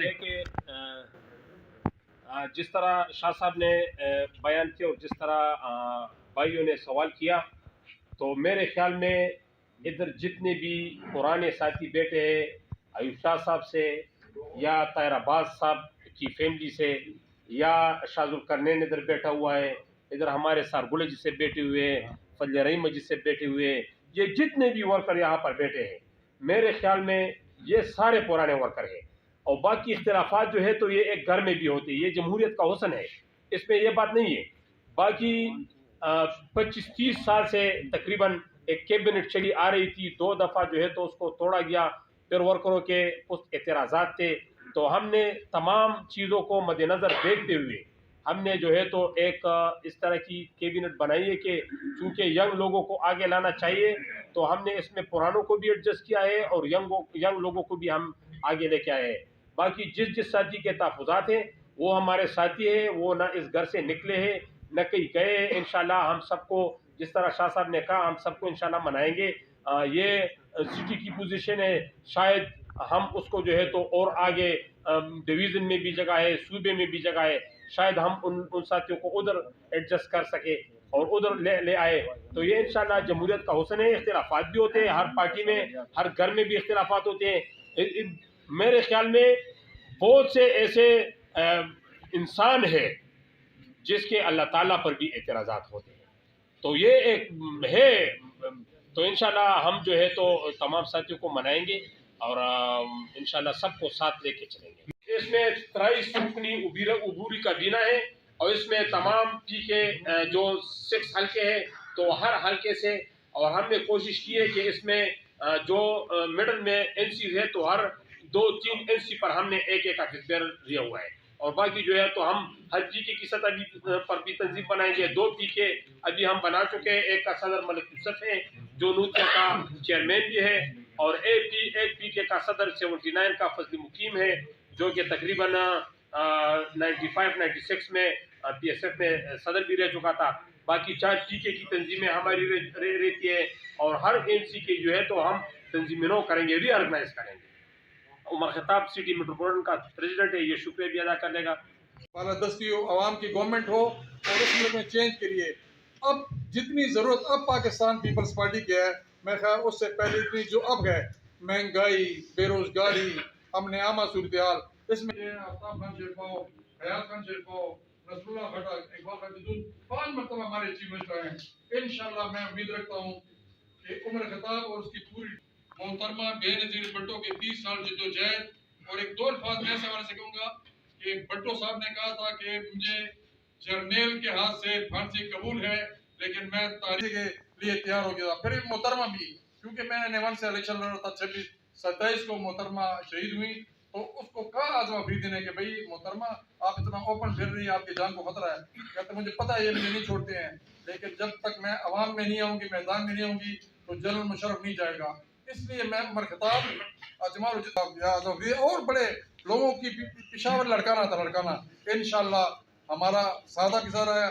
ہے کہ جس طرح شاہ صاحب نے بیان کیا اور جس طرح بھائیوں نے سوال کیا، تو میرے خیال میں ادھر جتنے بھی پرانے ساتھی بیٹھے ہیں ایوب شاہ صاحب سے یا طاہر عباس صاحب کی فیملی سے یا شاذ القرنین ادھر بیٹھا ہوا ہے، ادھر ہمارے سارگلے جس سے بیٹھے ہوئے ہیں، فضل رحیم جس سے بیٹھے ہوئے ہیں، یہ جتنے بھی ورکر یہاں پر بیٹھے ہیں میرے خیال میں یہ سارے پرانے ورکر ہیں۔ اور باقی اختلافات جو ہے تو یہ ایک گھر میں بھی ہوتے ہیں، یہ جمہوریت کا حسن ہے، اس میں یہ بات نہیں ہے۔ باقی 25-30 سال سے تقریباً ایک کیبنٹ چلی آ رہی تھی، 2 دفعہ جو ہے تو اس کو توڑا گیا، پھر ورکروں کے کچھ اعتراضات تھے، تو ہم نے تمام چیزوں کو مد نظر دیکھتے ہوئے ہم نے جو ہے تو ایک اس طرح کی کیبنٹ بنائی ہے کہ چونکہ ینگ لوگوں کو آگے لانا چاہیے، تو ہم نے اس میں پرانوں کو بھی ایڈجسٹ کیا ہے اور ینگ لوگوں کو بھی ہم آگے لے کے آئے ہیں۔ باقی جس ساتھی کے تحفظات ہیں وہ ہمارے ساتھی ہیں، وہ نہ اس گھر سے نکلے ہیں نہ کہیں گئے ہیں۔ انشاءاللہ ہم سب کو جس طرح شاہ صاحب نے کہا ہم سب کو انشاءاللہ منائیں گے۔ یہ سٹی کی پوزیشن ہے، شاید ہم اس کو جو ہے تو اور آگے ڈویژن میں بھی جگہ ہے، صوبے میں بھی جگہ ہے، شاید ہم ان ساتھیوں کو ادھر ایڈجسٹ کر سکے اور ادھر لے آئے۔ تو یہ انشاءاللہ جمہوریت کا حسن ہے، اختلافات بھی ہوتے ہیں ہر پارٹی میں، ہر گھر میں بھی اختلافات ہوتے ہیں۔ میرے خیال میں بہت سے ایسے انسان ہے جس کے اللہ تعالیٰ پر بھی اعتراضات ہوتے ہیں، تو یہ ایک ہے۔ تو انشاءاللہ ہم جو ہے تو تمام ساتھیوں کو منائیں گے اور انشاءاللہ سب کو ساتھ لے کے چلیں گے۔ اس میں 23 رکنی عبوری کابینہ ہے اور اس میں تمام پی کے جو 6 حلقے ہیں تو ہر حلقے سے، اور ہم نے کوشش کی ہے کہ اس میں جو مڈل میں این سی ہے تو ہر 2-3 این سی پر ہم نے ایک آفس بیئر لیا ہوا ہے، اور باقی جو ہے تو ہم ہر پی کے کی سطح پر بھی تنظیم بنائیں گے۔ 2 پی کے ابھی ہم بنا چکے ہیں، ایک کا صدر ملک یوسف ہے جو نوتیا کا چیئرمین بھی ہے، اور ایک پی کے کا صدر 79 کا فضل مقیم ہے جو کہ تقریباً 95-96 میں پی ایس ایف میں صدر بھی رہ چکا تھا۔ باقی 4 پی کے کی تنظیمیں ہماری رہتی ہے، اور ہر این سی کے جو ہے تو ہم تنظیم نو کریں گے، ری آرگنائز کریں گے۔ عمر خطاب سٹی میٹروپولٹن کا پریزیڈنٹ ہے، یہ شکریہ بھی ادا کر لے گا۔ بالادستی ہو، عوام کی گورنمنٹ ہو اور اس ملک میں چینج کے لیے اب جتنی ضرورت اب پاکستان پیپلز پارٹی کی ہے، میں خیال اس سے پہلے اتنی جو اب ہے مہنگائی، بے روزگاری، امن عامہ صورتحال، اس میں آفتاب خان شیرپاؤ، حیات خان شیرپاؤ، رسول اللہ بھٹا، اقبال خان 5 مرتبہ ہمارے چیف منسٹر ہیں۔ انشاءاللہ میں امید رکھتا ہوں کہ عمر خطاب اور اس کی پوری محترمہ بے نظیر بھٹو کے 30 سال جدوجہد، اور ایک 2 الفاظ میں اس حوالے سے کہوں گا کہ بھٹو صاحب نے کہا تھا کہ مجھے جرنیل کے ہاتھ سے پھانسی قبول ہے لیکن میں تاریخ کے لیے تیار ہو گیا۔ پھر محترمہ بھی، کیونکہ میں نے سے الیکشن لڑا تھا 26-27 کو محترمہ شہید ہوئی، تو اس کو کہا آزم افریدی نے کہ بھئی محترمہ آپ اتنا اوپن پھر رہی ہیں، آپ کی جان کو خطرہ ہے۔ کہتے مجھے پتہ ہے یہ مجھے نہیں چھوڑتے ہیں، لیکن جب تک میں عوام میں نہیں آؤں گی، میدان میں نہیں آؤں گی تو جنرل مشرف نہیں جائے گا۔ اس لیے میں عمر خطاب، اجمال اور بڑے لوگوں کی پشاور لڑکانا انشاءاللہ ہمارا سادہ گزارا ہے۔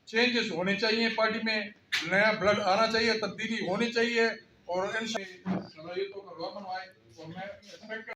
چینجز ہونے چاہیے پارٹی میں، نیا بلڈ آنا چاہیے، تبدیلی ہونی چاہیے، اور انشاءاللہ صلاحیتوں کا روابن آئے، اور میں